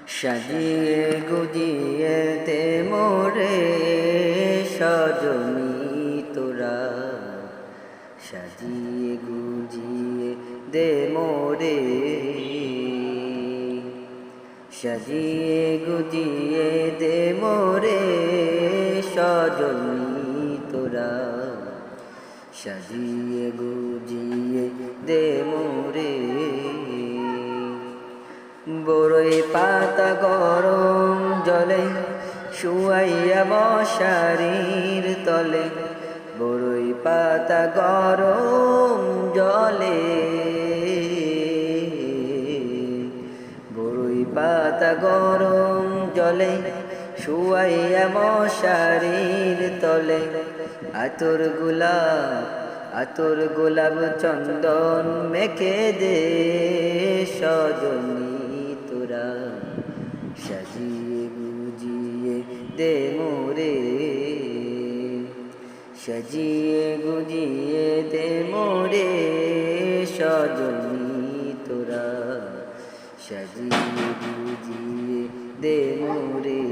সাজিয়ে গুজিয়ে দে মোরে সজনী তোরা, সাজিয়ে গুজিয়ে দে মোরে, সাজিয়ে গুজিয়ে দে মোরে সজনী তোরা, সাজিয়ে গুজিয়ে দে মোরে। বড়ই পাতা গরম জলে শুয়াইয়া মশারির তলে, বড়ই পাতা গরম জলে, বড়ই পাতা গরম জলে শুয়াইয়া মশারির তলে, আতর গোলাপ চন্দন মেখে দে সজনী তোরা, সাজিয়ে গুজিয়ে দে মোরে, সাজিয়ে গুজিয়ে দে মোরে সজনী তোরা, সাজিয়ে গুজিয়ে দে মোরে।